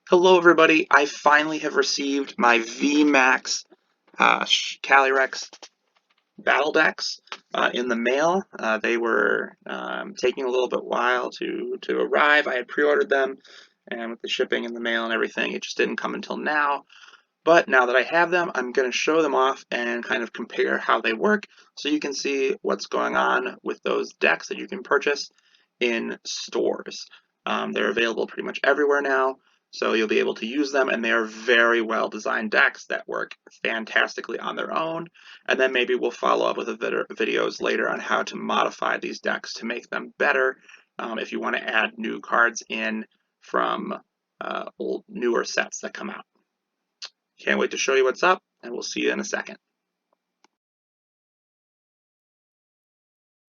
Hello everybody, I finally have received my VMAX Calyrex battle decks in the mail. They were taking a little bit while to arrive. I had pre-ordered them, and with the shipping and the mail and everything, it just didn't come until now. But now that I have them, I'm going to show them off and kind of compare how they work so you can see what's going on with those decks that you can purchase in stores. They're available pretty much everywhere now, so you'll be able to use them, and they are very well designed decks that work fantastically on their own. And then maybe we'll follow up with videos later on how to modify these decks to make them better if you want to add new cards in from newer sets that come out. Can't wait to show you what's up, and we'll see you in a second.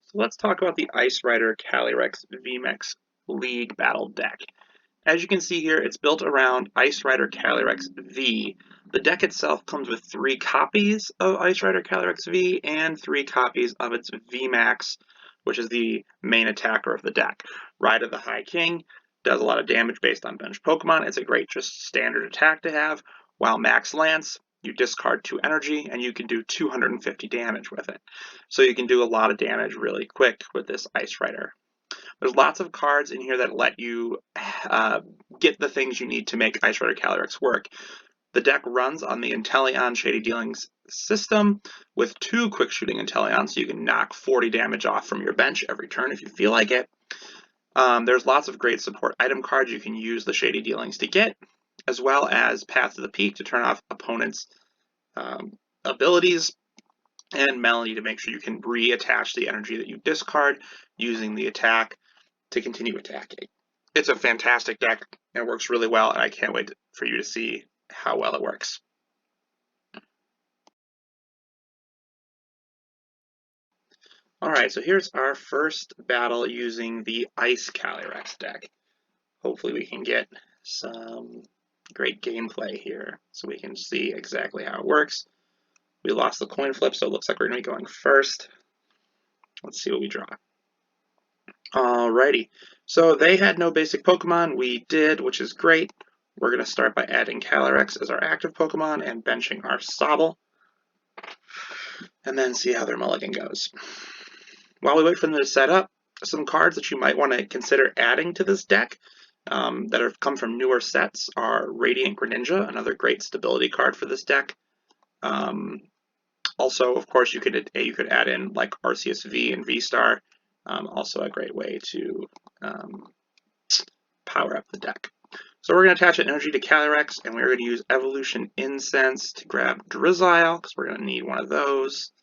So let's talk about the Ice Rider Calyrex VMAX League Battle deck. As you can see here, it's built around Ice Rider Calyrex V. The deck itself comes with 3 copies of Ice Rider Calyrex V and 3 copies of its VMAX, which is the main attacker of the deck. Rider the High King does a lot of damage based on bench Pokemon. It's a great just standard attack to have. While Max Lance, you discard 2 energy and you can do 250 damage with it. So you can do a lot of damage really quick with this Ice Rider. There's lots of cards in here that let you get the things you need to make Ice Rider Calyrex work. The deck runs on the Inteleon Shady Dealings system with 2 quick shooting Inteleons, so you can knock 40 damage off from your bench every turn if you feel like it. There's lots of great support item cards you can use the Shady Dealings to get, as well as Path to the Peak to turn off opponents' abilities, and Melody to make sure you can reattach the energy that you discard using the attack to continue attacking. It's a fantastic deck. It works really well, and I can't wait for you to see how well it works. Alright, so here's our first battle using the Ice Calyrex deck. Hopefully we can get some great gameplay here so we can see exactly how it works. We lost the coin flip, so it looks like we're going to be going first. Let's see what we draw. Alrighty, so they had no basic Pokemon. We did, which is great. We're going to start by adding Calyrex as our active Pokemon and benching our Sobble, and then see how their mulligan goes. While we wait for them to set up, some cards that you might want to consider adding to this deck that have come from newer sets are Radiant Greninja, another great stability card for this deck. Also, of course, you could add in like Arceus V and V-Star, also a great way to power up the deck. So we're going to attach an energy to Calyrex, and we're going to use Evolution Incense to grab Drizzile, because we're going to need one of those.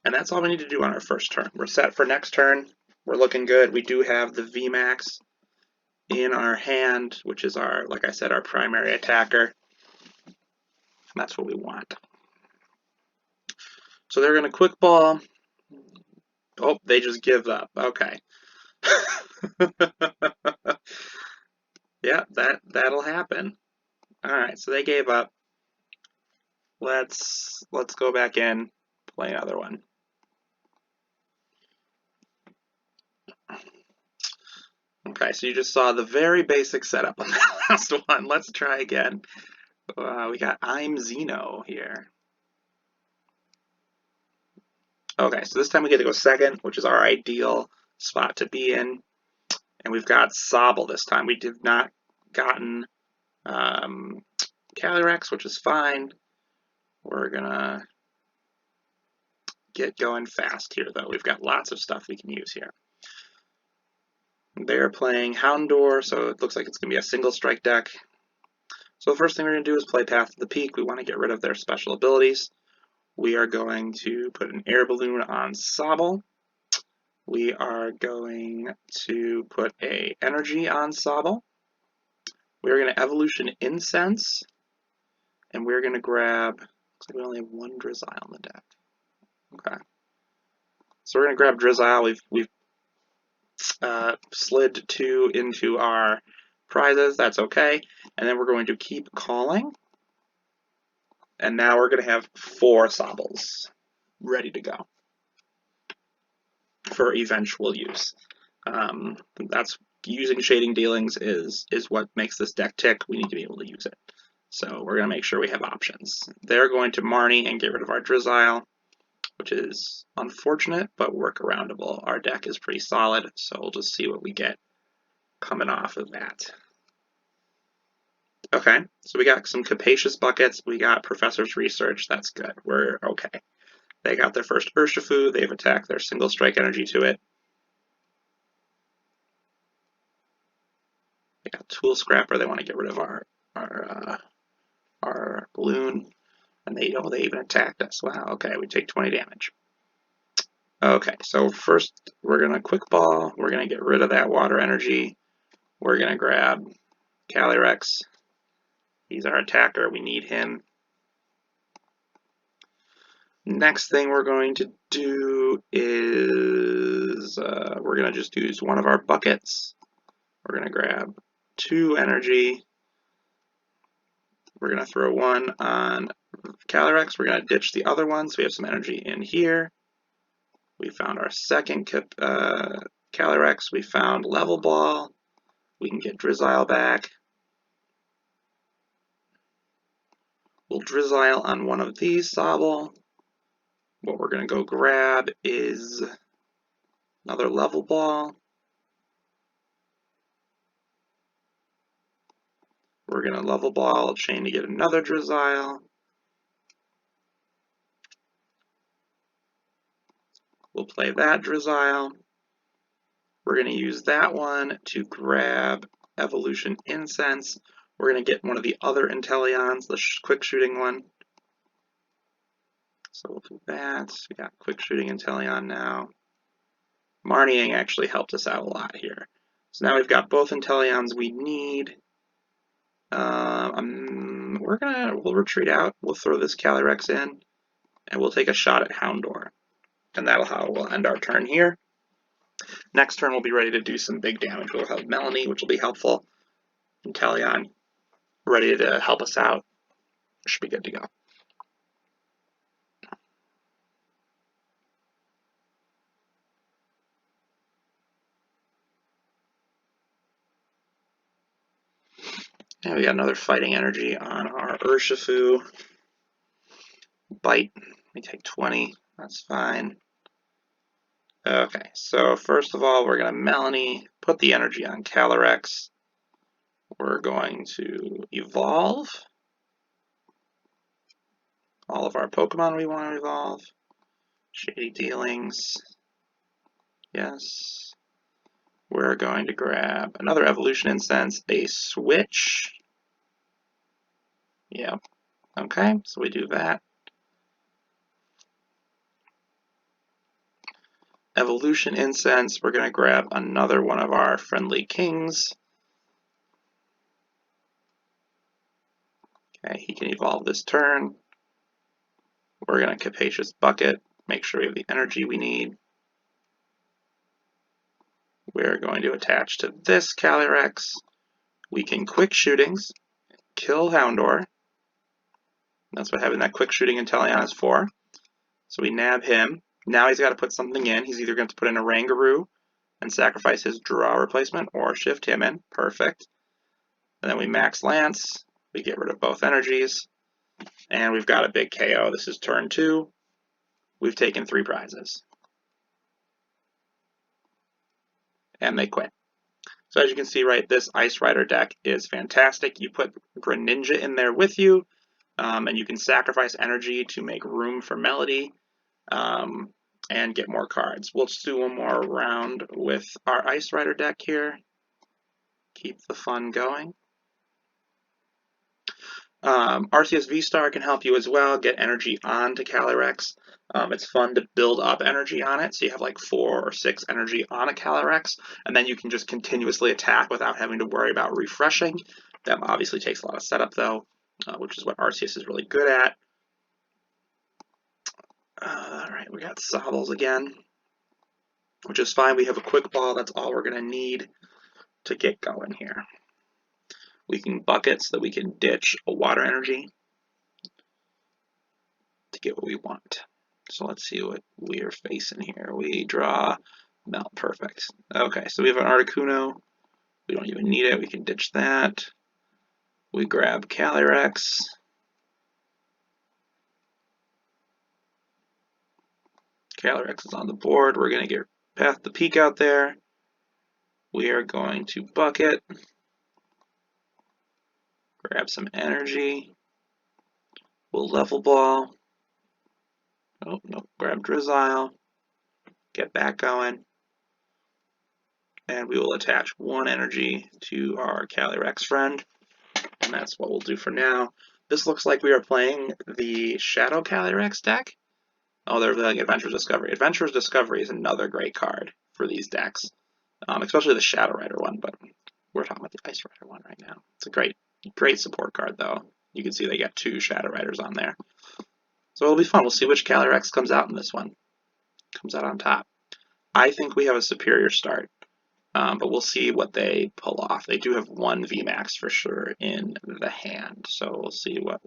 And that's all we need to do on our first turn. We're set for next turn. We're looking good. We do have the VMAX in our hand, which is our, like I said, our primary attacker. And that's what we want. So they're going to Quick Ball. Oh, they just give up. Okay. Yeah, that'll happen. All right, so they gave up. Let's go back in, play another one. Okay, so you just saw the very basic setup on that last one. Let's try again. We got I'm Xeno here. Okay, so this time we get to go second, which is our ideal spot to be in. And we've got Sobble this time. We did not gotten Calyrex, which is fine. We're gonna get going fast here, though. We've got lots of stuff we can use here. They're playing Houndour, so it looks like it's going to be a single strike deck. So the first thing we're going to do is play Path to the Peak. We want to get rid of their special abilities. We are going to put an air balloon on Sobble. We are going to put a energy on Sobble. We're going to Evolution Incense. And we're going to grab, looks like we only have 1 Drizzile on the deck. Okay. So we're going to grab Drizzile. We've slid 2 into our prizes. That's okay. And then we're going to keep calling. And now we're going to have 4 Sobbles ready to go for eventual use. That's using shading dealings is what makes this deck tick. We need to be able to use it. So we're going to make sure we have options. They're going to Marnie and get rid of our Drizzile, which is unfortunate, but workaroundable. Our deck is pretty solid, so we'll just see what we get coming off of that. Okay, so we got some Capacious Buckets. We got Professor's Research. That's good. We're okay. They got their first Urshifu. They've attacked their single strike energy to it. They got Tool Scrapper. They want to get rid of our balloon. And they even attacked us. Wow, okay, we take 20 damage. Okay, so first we're going to Quick Ball. We're going to get rid of that water energy. We're going to grab Calyrex. He's our attacker. We need him. Next thing we're going to do is we're going to just use one of our buckets. We're going to grab 2 energy. We're going to throw 1 on Calyrex. We're going to ditch the other one, so we have some energy in here. We found our second Calyrex. We found Level Ball. We can get Drizzile back. We'll Drizzile on one of these Sobble. What we're going to go grab is another Level Ball. We're going to Level Ball a chain to get another Drizzile. We'll play that Drizzile. We're going to use that one to grab Evolution Incense. We're going to get one of the other Inteleons, the quick shooting one. So we'll do that. We got quick shooting Inteleon now. Marnieing actually helped us out a lot here. So now we've got both Inteleons we need. We'll retreat out. We'll throw this Calyrex in, and we'll take a shot at Houndour. And that'll how we'll end our turn here. Next turn we'll be ready to do some big damage. We'll have Melanie, which will be helpful. Inteleon ready to help us out. Should be good to go. And we got another fighting energy on our Urshifu. Bite. We take 20. That's fine. Okay, so first of all, we're going to Melanie, put the energy on Calyrex. We're going to evolve all of our Pokemon we want to evolve. Shady Dealings. Yes. We're going to grab another Evolution Incense, a Switch. Yep. Okay, so we do that. Evolution Incense, we're going to grab another one of our friendly kings. Okay, he can evolve this turn. We're going to Capacious Bucket, make sure we have the energy we need. We're going to attach to this Calyrex. We can Quick Shootings, kill Houndour. That's what having that Quick Shooting Inteleon is for. So we nab him. Now he's got to put something in. He's either going to put in a Rangaroo and sacrifice his draw replacement or shift him in. Perfect. And then we max Lance. We get rid of both energies. And we've got a big KO. This is turn 2. We've taken 3 prizes. And they quit. So as you can see, right, this Ice Rider deck is fantastic. You put Greninja in there with you, and you can sacrifice energy to make room for Melody. And get more cards. We'll just do one more round with our Ice Rider deck here. Keep the fun going. Arceus V-Star can help you as well, get energy onto Calyrex. It's fun to build up energy on it, so you have like 4 or 6 energy on a Calyrex, and then you can just continuously attack without having to worry about refreshing. That obviously takes a lot of setup though, which is what Arceus is really good at. Alright, we got Sobbles again, which is fine. We have a Quick Ball. That's all we're going to need to get going here. We can bucket so that we can ditch a water energy to get what we want. So let's see what we're facing here. We draw Melt. Perfect. Okay, so we have an Articuno. We don't even need it. We can ditch that. We grab Calyrex. Calyrex is on the board. We're going to get past the peak out there. We are going to bucket. Grab some energy. We'll level ball. Oh, no, grab Drizzile. Get back going. And we will attach 1 energy to our Calyrex friend. And that's what we'll do for now. This looks like we are playing the Shadow Calyrex deck. Oh, they're playing Adventurous Discovery. Adventurous Discovery is another great card for these decks, especially the Shadow Rider one, but we're talking about the Ice Rider one right now. It's a great support card, though. You can see they got 2 Shadow Riders on there. So it'll be fun. We'll see which Calyrex comes out in this one. Comes out on top. I think we have a superior start. But we'll see what they pull off. They do have 1 VMAX for sure in the hand, so we'll see what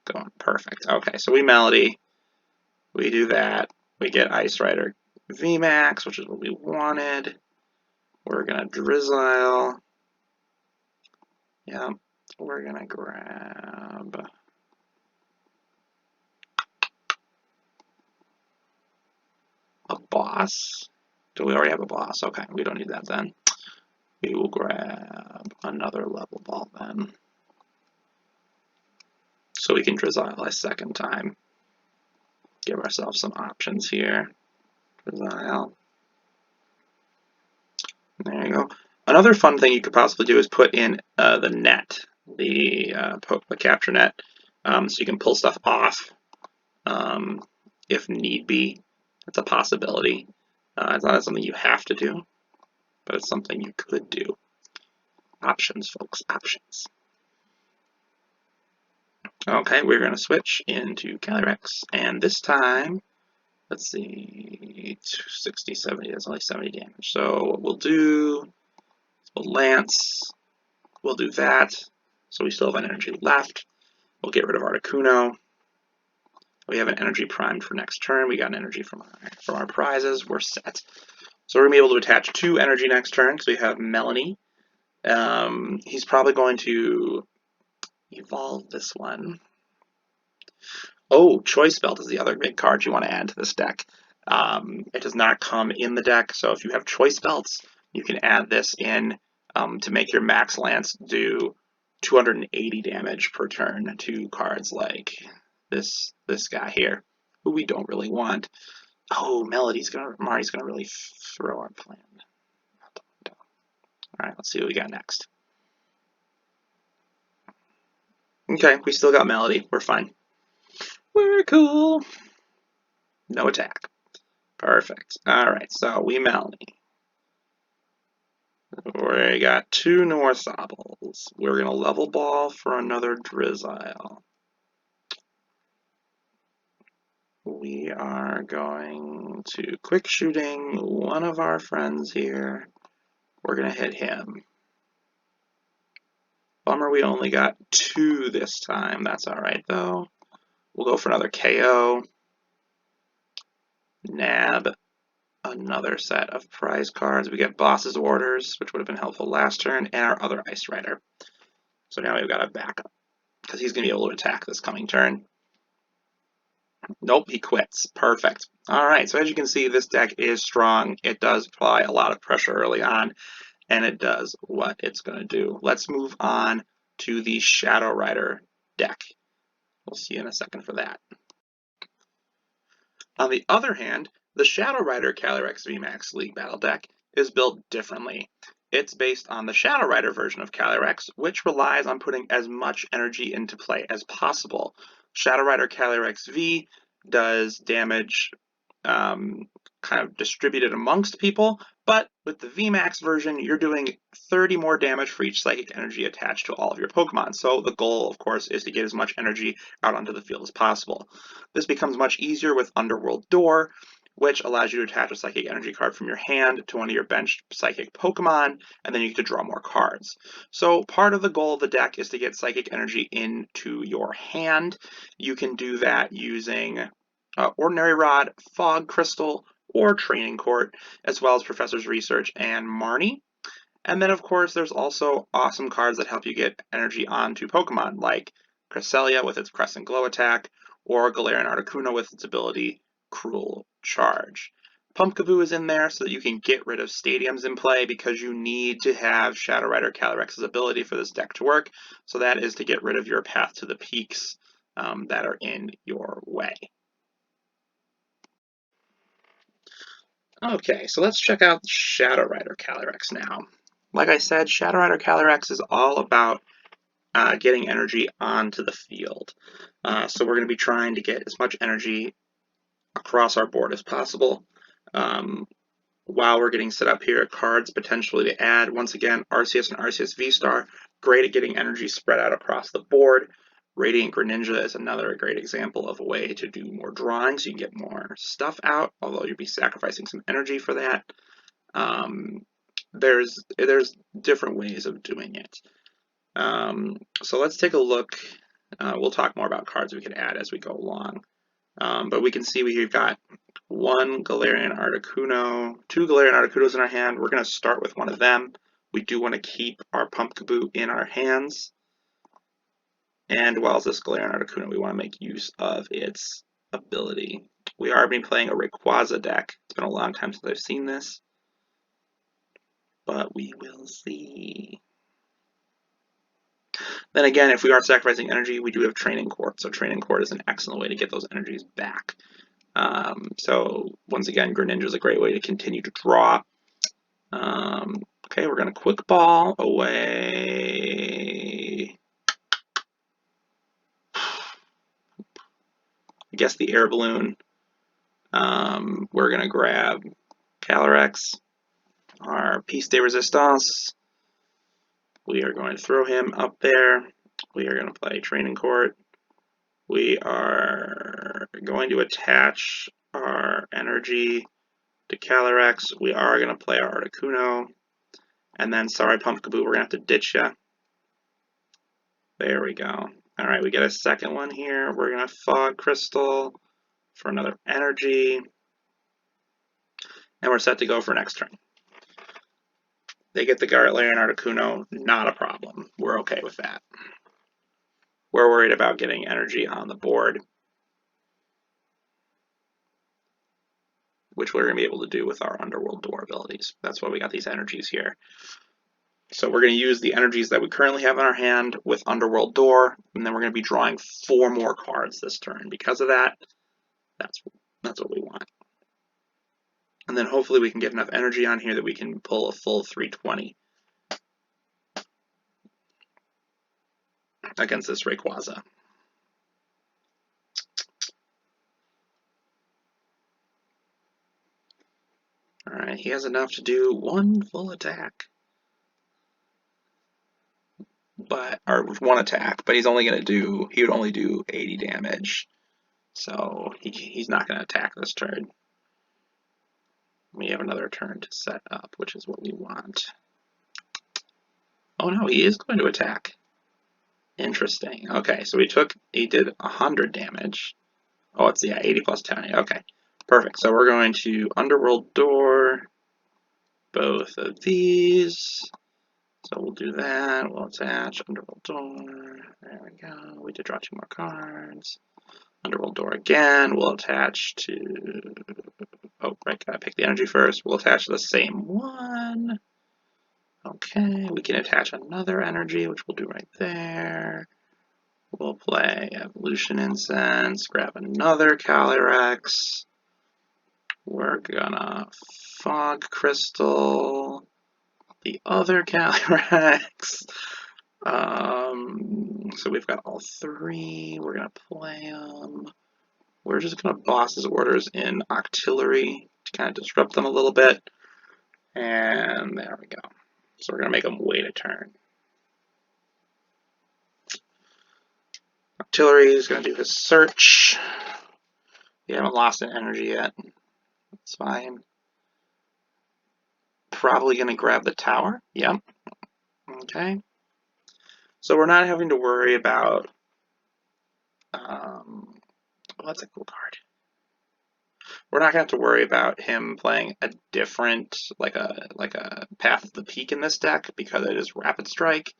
going. Perfect. Okay, so we Melody. We do that. We get Ice Rider VMAX, which is what we wanted. We're gonna Drizzile. Yeah, we're gonna grab a boss. Do we already have a boss? Okay, we don't need that then. We will grab another level ball then. So we can Drizzile a second time. Give ourselves some options here. Drizzile. There you go. Another fun thing you could possibly do is put in the net, the capture net, so you can pull stuff off if need be. It's a possibility. It's not something you have to do, but it's something you could do. Options, folks, options. Okay, we're going to switch into Calyrex, and this time, let's see, 60, 70, that's only 70 damage. So what we'll do, we'll Lance, we'll do that, so we still have an energy left. We'll get rid of Articuno. We have an energy primed for next turn. We got an energy from our prizes. We're set. So we're going to be able to attach 2 energy next turn, because we have Melanie. He's probably going to evolve this one. Oh, Choice Belt is the other big card you want to add to this deck. It does not come in the deck, so if you have Choice Belts, you can add this in to make your Max Lance do 280 damage per turn to cards like this guy here, who we don't really want. Oh, Marty's gonna really throw our plan. All right, let's see what we got next. Okay, we still got Melody. We're fine. We're cool. No attack. Perfect. All right, so we Melody. We got 2 Northopples. We're gonna level ball for another Drizzile. We are going to quick shooting one of our friends here. We're gonna hit him. Bummer we only got 2 this time. That's alright though. We'll go for another KO. Nab another set of prize cards. We get Boss's Orders, which would have been helpful last turn, and our other Ice Rider. So now we've got a backup, because he's going to be able to attack this coming turn. Nope, he quits. Perfect. Alright, so as you can see, this deck is strong. It does apply a lot of pressure early on, and it does what it's going to do. Let's move on to the Shadow Rider deck. We'll see you in a second for that. On the other hand, the Shadow Rider Calyrex VMAX League Battle deck is built differently. It's based on the Shadow Rider version of Calyrex, which relies on putting as much energy into play as possible. Shadow Rider Calyrex V does damage kind of distributed amongst people, but with the VMAX version, you're doing 30 more damage for each psychic energy attached to all of your Pokemon. So the goal, of course, is to get as much energy out onto the field as possible. This becomes much easier with Underworld Door, which allows you to attach a psychic energy card from your hand to one of your benched psychic Pokemon, and then you get to draw more cards. So part of the goal of the deck is to get psychic energy into your hand. You can do that using Ordinary Rod, Fog Crystal, or Training Court, as well as Professor's Research and Marnie. And then, of course, there's also awesome cards that help you get energy onto Pokemon, like Cresselia with its Crescent Glow attack, or Galarian Articuno with its ability Cruel Charge. Pumpkaboo is in there so that you can get rid of stadiums in play because you need to have Shadow Rider Calyrex's ability for this deck to work. So that is to get rid of your Path to the Peaks that are in your way. Okay, so let's check out Shadow Rider Calyrex now. Like I said, Shadow Rider Calyrex is all about getting energy onto the field. So we're going to be trying to get as much energy across our board as possible. While we're getting set up here, cards potentially to add. Once again, Arceus and Arceus V-Star, great at getting energy spread out across the board. Radiant Greninja is another great example of a way to do more drawing so you can get more stuff out, although you'll be sacrificing some energy for that. There's different ways of doing it. So let's take a look. We'll talk more about cards we can add as we go along. But we can see we've got one Galarian Articuno, two Galarian Articunos in our hand. We're going to start with one of them. We do want to keep our Pumpkaboo in our hands. And while it's this Galarian Articuno, we want to make use of its ability. We are going to be playing a Rayquaza deck. It's been a long time since I've seen this, but we will see. Then again, if we are sacrificing energy, we do have Training Court. So Training Court is an excellent way to get those energies back. So once again, Greninja is a great way to continue to draw. Okay, we're going to Quick Ball away. I guess the Air Balloon. We're going to grab Calyrex, our Piece de Resistance. We are going to throw him up there. We are going to play Training Court. We are going to attach our energy to Calyrex. We are going to play our Articuno. And then, sorry, Pumpkaboo, we're going to have to ditch you. There we go. All right, we get a second one here. We're going to Fog Crystal for another energy. And we're set to go for next turn. They get the Galarian Articuno, not a problem. We're okay with that. We're worried about getting energy on the board, which we're going to be able to do with our Underworld Door abilities. That's why we got these energies here. So we're going to use the energies that we currently have in our hand with Underworld Door, and then we're going to be drawing 4 more cards this turn. Because of that, that's what we want. And then hopefully we can get enough energy on here that we can pull a full 320 against this Rayquaza. Alright, he has enough to do 1 full attack. Or 1 attack, but he's only going to do, he would only do 80 damage. So he's not going to attack this turn. We have another turn to set up, which is what we want. Oh no, he is going to attack. Interesting. Okay, so he did 100 damage. Oh, it's, yeah, 80 plus 10. Okay, perfect. So we're going to Underworld Door both of these. So we'll do that. We'll attach Underworld Door. There we go. We did draw 2 more cards. Underworld Door again. We'll attach to... Oh, right, gotta pick the energy first. We'll attach the same one. Okay, we can attach another energy, which we'll do right there. We'll play Evolution Incense, grab another Calyrex. We're gonna Fog Crystal the other Calyrex. So we've got all 3. We're gonna play them. We're just gonna boss his orders in Octillery to kind of disrupt them a little bit. And there we go. So we're gonna make him wait a turn. Octillery is going to do his search. We haven't lost an energy yet. That's fine. Probably going to grab the tower. Yep. Okay. So we're not having to worry about... Oh, that's a cool card. We're not going to have to worry about him playing a different, like a Path of the Peak in this deck because it is Rapid Strike,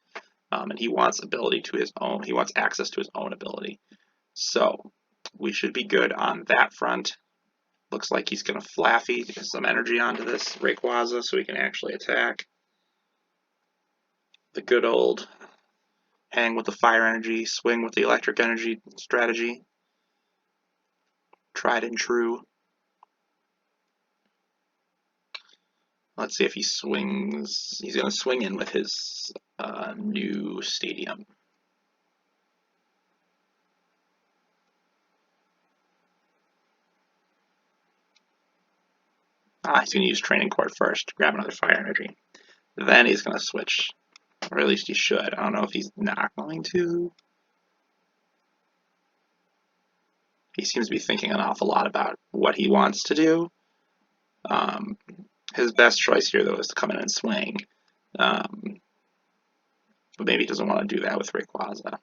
and he wants ability to his own. He wants access to his own ability. So we should be good on that front. Looks like he's going to Flaffy some energy onto this Rayquaza so he can actually attack. The good old hang with the fire energy, swing with the electric energy strategy. Tried and true. Let's see if he swings. He's going to swing in with his new stadium. He's going to use Training Court first, grab another fire energy. Then he's going to switch. Or at least he should. I don't know if he's not going to. He seems to be thinking an awful lot about what he wants to do. His best choice here, though, is to come in and swing. But maybe he doesn't want to do that with Rayquaza.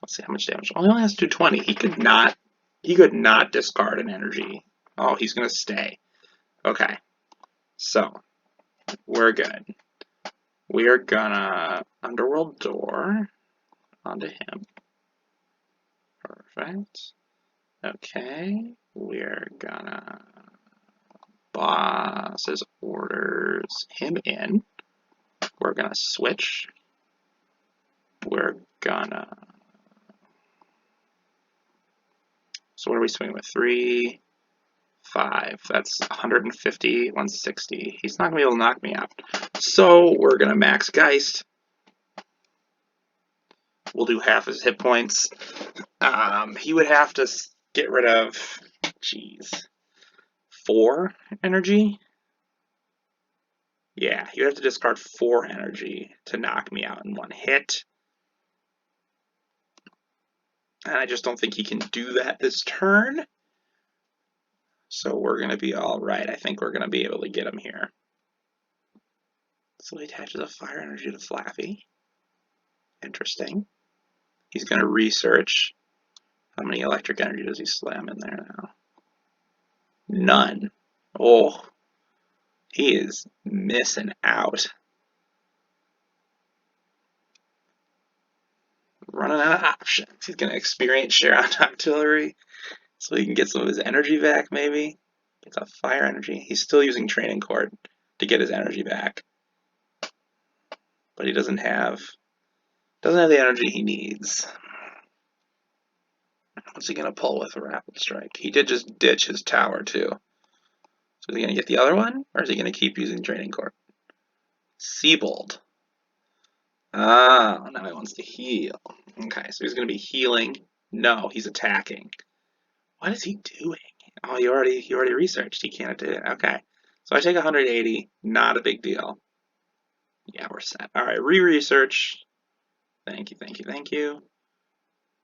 Let's see how much damage. Oh, he only has to do 20. He could not discard an energy. Oh, he's going to stay. Okay. So, we're good. We are gonna Underworld Door onto him. Perfect. Okay. We're gonna Boss's Orders him in. We're gonna switch. We're gonna. So what are we swinging with? 3, 5. That's 150, 160. He's not gonna be able to knock me out. So we're gonna max Geist. We'll do half his hit points. He would have to get rid of, 4 energy. Yeah, he would have to discard 4 energy to knock me out in one hit. And I just don't think he can do that this turn. So we're going to be all right. I think we're going to be able to get him here. So he attaches a fire energy to Flaffy. Interesting. He's going to research. How many electric energy does he slam in there now? None. Oh, he is missing out. Running out of options. He's going to experience share on Octillery so he can get some of his energy back, maybe. Gets a fire energy. He's still using Training Court to get his energy back. But he doesn't have the energy he needs. What's he going to pull with a Rapid Strike? He did just ditch his tower, too. So is he going to get the other one? Or is he going to keep using Training Court? Seabold. Ah, now he wants to heal. Okay, so he's going to be healing. No, he's attacking. What is he doing? Oh, he already researched. He can't do it. Okay, so I take 180. Not a big deal. Yeah, we're set. All right, re-research. Thank you, thank you, thank you.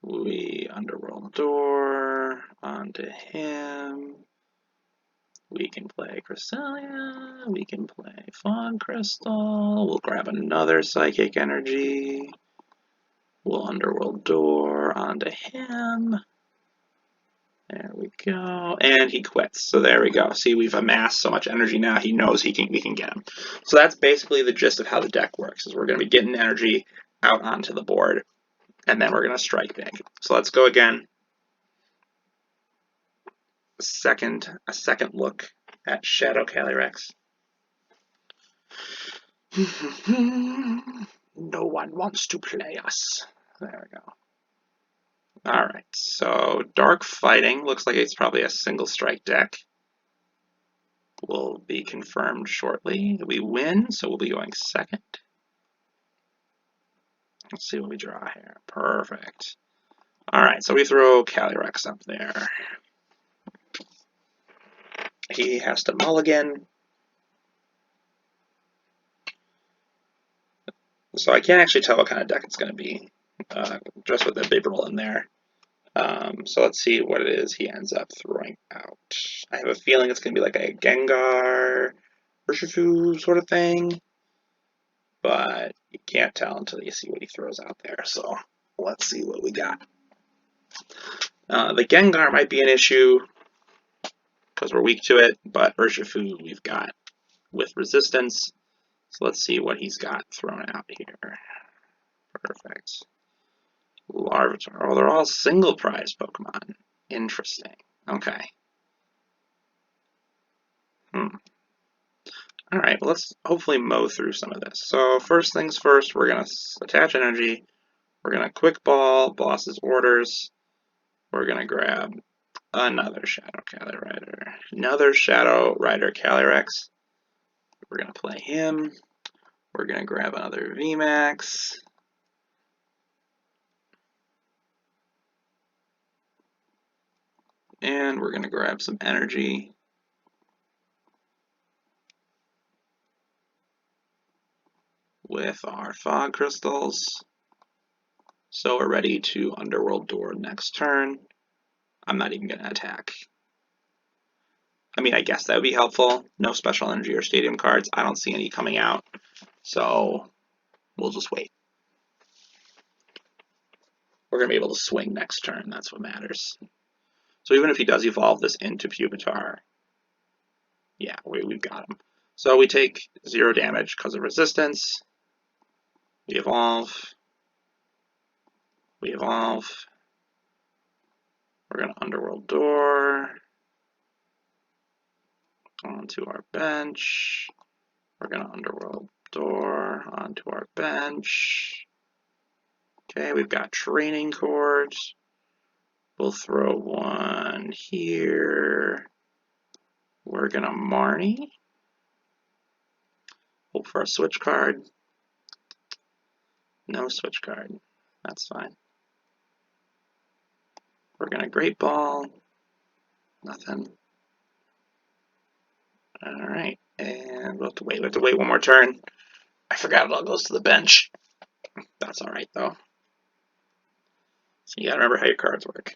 We Underworld Door onto him. We can play Cresselia. We can play Fog Crystal. We'll grab another Psychic Energy. We'll Underworld Door onto him. There we go. And he quits. So there we go. See, we've amassed so much energy now, he knows we can get him. So that's basically the gist of how the deck works, is we're going to be getting energy out onto the board, and then we're going to strike big. So let's go again. A second look at Shadow Calyrex. No one wants to play us. There we go. Alright, so Dark Fighting looks like it's probably a single strike deck. Will be confirmed shortly. We win, so we'll be going second. Let's see what we draw here. Perfect. Alright, so we throw Calyrex up there. He has to mulligan. So I can't actually tell what kind of deck it's going to be, just with the Bibarel in there. So let's see what it is he ends up throwing out. I have a feeling it's going to be like a Gengar, Urshifu sort of thing, but you can't tell until you see what he throws out there. So let's see what we got. The Gengar might be an issue. because we're weak to it, but Urshifu we've got with resistance. So let's see what he's got thrown out here. Perfect. Larvitar. Oh, they're all single prize Pokemon. Interesting. Okay. Alright, well, let's hopefully mow through some of this. So first things first, we're going to attach energy. We're going to quick ball boss's orders. We're going to grab another Shadow Calyrider. Another Shadow Rider Calyrex. We're going to play him. We're going to grab another VMAX. And we're going to grab some energy. With our fog crystals. So we're ready to Underworld Door next turn. I'm not even going to attack. I mean, I guess that would be helpful. No special energy or stadium cards. I don't see any coming out. So we'll just wait. We're going to be able to swing next turn. That's what matters. So even if he does evolve this into Pupitar, yeah, we've got him. So we take 0 damage because of resistance. We evolve. We evolve. We're going to Underworld Door. Onto our bench. We're going to Underworld Door onto our bench. Okay, we've got training cords. We'll throw one here. We're going to Marnie. Hope for a switch card. No switch card. That's fine. We're going to Great Ball. Nothing. Alright, and we'll have to wait. We have to wait one more turn. I forgot it all goes to the bench. That's alright, though. So you gotta remember how your cards work.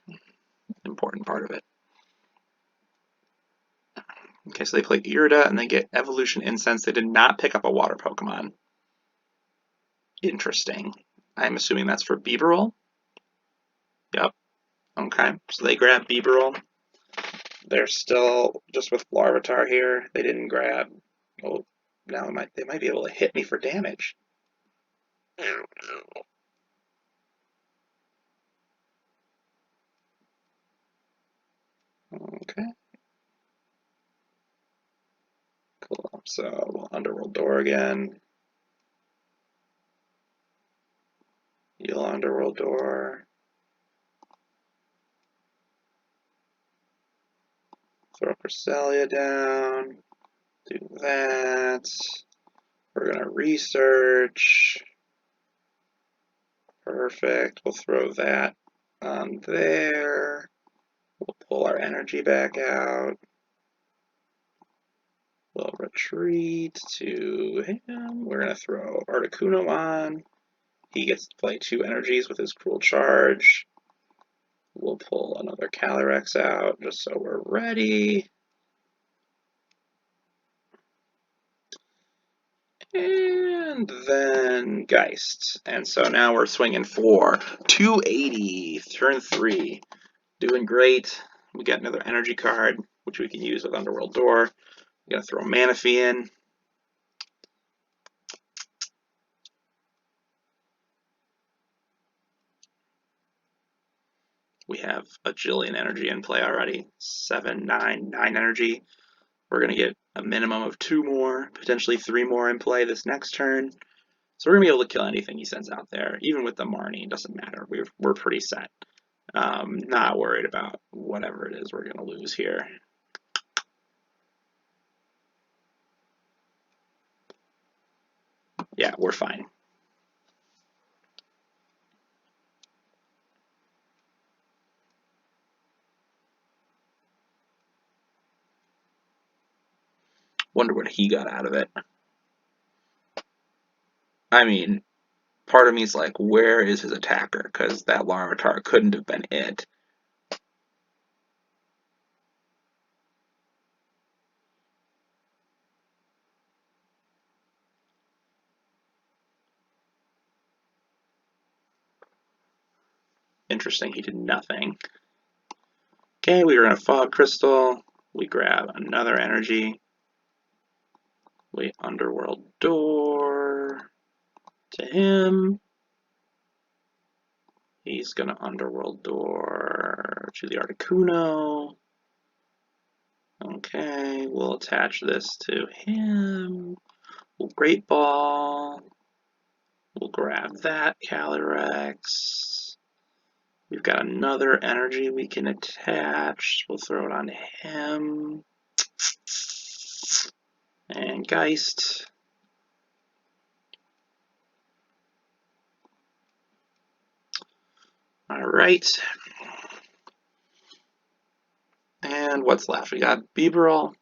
Important part of it. Okay, so they play Irida and they get Evolution Incense. They did not pick up a water Pokemon. Interesting. I'm assuming that's for Bibarel. Yep. Okay, so they grab Bibarel. They're still just with Larvitar here. They didn't grab. Oh, now they might be able to hit me for damage. Okay. Cool. So we'll Underworld Door again. You'll Underworld Door. Throw Cresselia down. Do that. We're gonna research. Perfect. We'll throw that on there. We'll pull our energy back out. We'll retreat to him. We're gonna throw Articuno on. He gets to play 2 energies with his Cruel Charge. We'll pull another Calyrex out just so we're ready. And then Geist. And so now we're swinging for 280, turn 3. Doing great. We got another energy card, which we can use with Underworld Door. We're going to throw Manaphy in. We have a jillion energy in play already. 7, 9 energy. We're going to get a minimum of 2 more, potentially 3 more in play this next turn. So we're going to be able to kill anything he sends out there. Even with the Marnie, it doesn't matter. We're pretty set. Not worried about whatever it is we're going to lose here. Yeah, we're fine. Wonder what he got out of it. I mean, part of me is like, where is his attacker? Because that Larvitar couldn't have been it. Interesting, he did nothing. Okay, we are in a Fog Crystal. We grab another energy. We Underworld Door to him. He's gonna Underworld Door to the Articuno. Okay, we'll attach this to him. We'll Great Ball. We'll grab that Calyrex. We've got another energy we can attach. We'll throw it on him. And Geist. Alright. And what's left? We got Bibarel.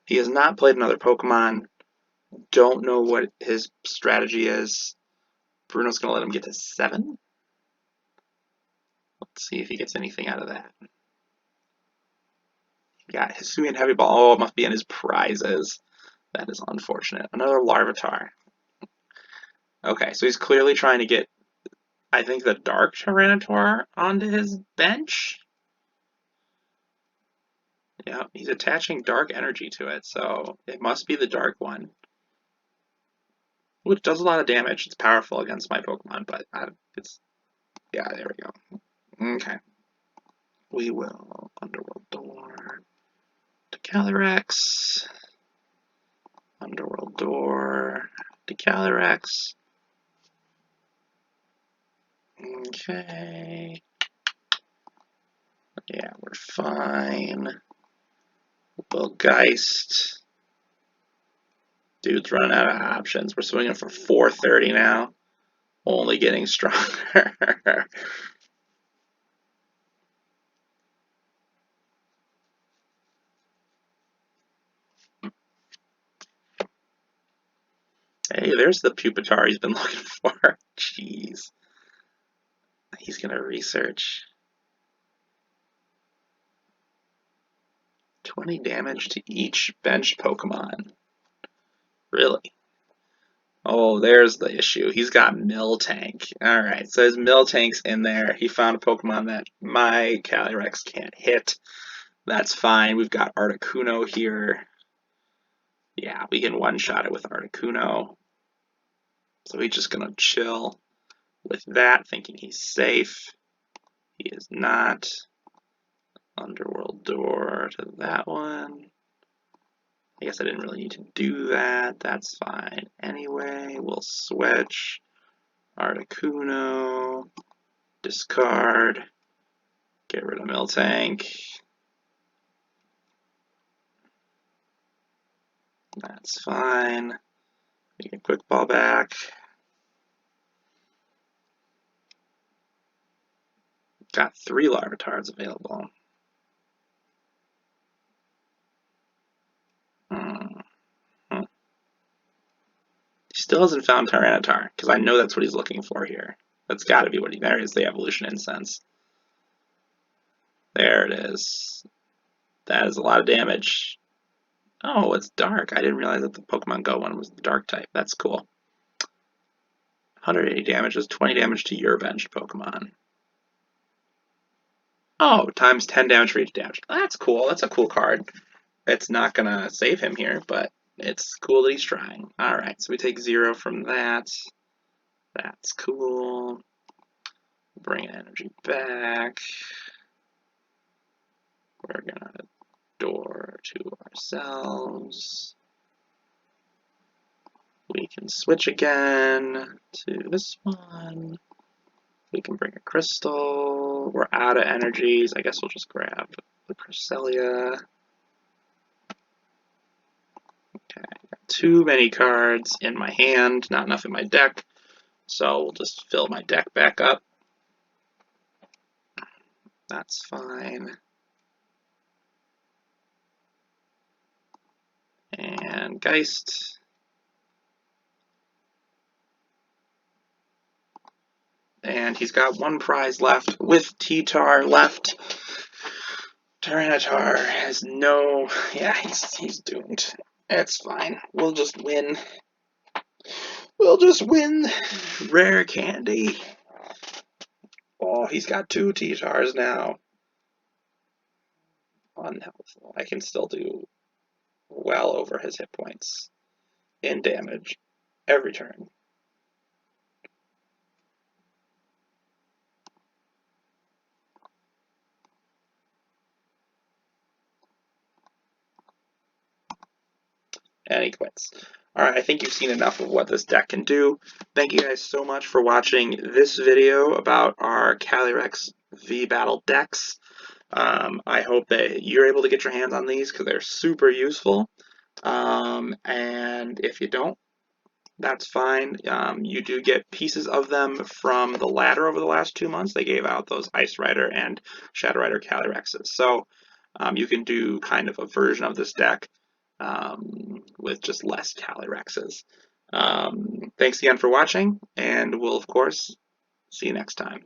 He has not played another Pokemon. Don't know what his strategy is. Bruno's going to let him get to 7. Let's see if he gets anything out of that. Yeah, Hisuian Heavy Ball. Oh, it must be in his prizes. That is unfortunate. Another Larvitar. Okay, so he's clearly trying to get, I think, the Dark Tyranitar onto his bench. Yeah, he's attaching Dark Energy to it, so it must be the Dark one. Which does a lot of damage. It's powerful against my Pokemon, but it's... Yeah, there we go. Okay. We will Underworld Door to Calyrex. Underworld Door to Calyrex. Okay. Yeah, we're fine. We'll Geist. Dude's running out of options. We're swinging for 430 now. Only getting stronger. Hey, there's the Pupitar he's been looking for. Jeez. He's going to research. 20 damage to each benched Pokemon. Really? Oh, there's the issue. He's got Miltank. Alright, so his Miltank's in there. He found a Pokemon that my Calyrex can't hit. That's fine. We've got Articuno here. Yeah, we can one-shot it with Articuno. So he's just going to chill with that, thinking he's safe. He is not. Underworld Door to that one. I guess I didn't really need to do that. That's fine. Anyway, we'll switch. Articuno. Discard. Get rid of Miltank. That's fine. We can Quick Ball back. Got 3 Larvitars available. He still hasn't found Tyranitar, because I know that's what he's looking for here. That's got to be what he... There is the Evolution Incense. There it is. That is a lot of damage. Oh, it's dark. I didn't realize that the Pokemon Go one was the dark type. That's cool. 180 damage is 20 damage to your benched Pokemon. Oh, times 10 damage for each damage. That's cool. That's a cool card. It's not going to save him here, but it's cool that he's trying. Alright, so we take 0 from that. That's cool. Bring energy back. We're going to door to ourselves. We can switch again to this one. We can bring a crystal. We're out of energies. I guess we'll just grab the Cresselia. Okay, got too many cards in my hand, not enough in my deck. So we'll just fill my deck back up. That's fine. And Geist. And he's got 1 prize left with T-Tar left. Tyranitar has no... Yeah, he's doomed. It's fine. We'll just win. We'll just win. Rare candy. Oh, he's got 2 T-Tars now. unhelpful. I can still do well over his hit points in damage every turn. And he quits. Alright, I think you've seen enough of what this deck can do. Thank you guys so much for watching this video about our Calyrex V Battle decks. I hope that you're able to get your hands on these because they're super useful. And if you don't, that's fine. You do get pieces of them from the ladder over the last 2 months. They gave out those Ice Rider and Shadow Rider Calyrexes. So you can do kind of a version of this deck with just less Calyrexes. Thanks again for watching, and we'll, of course, see you next time.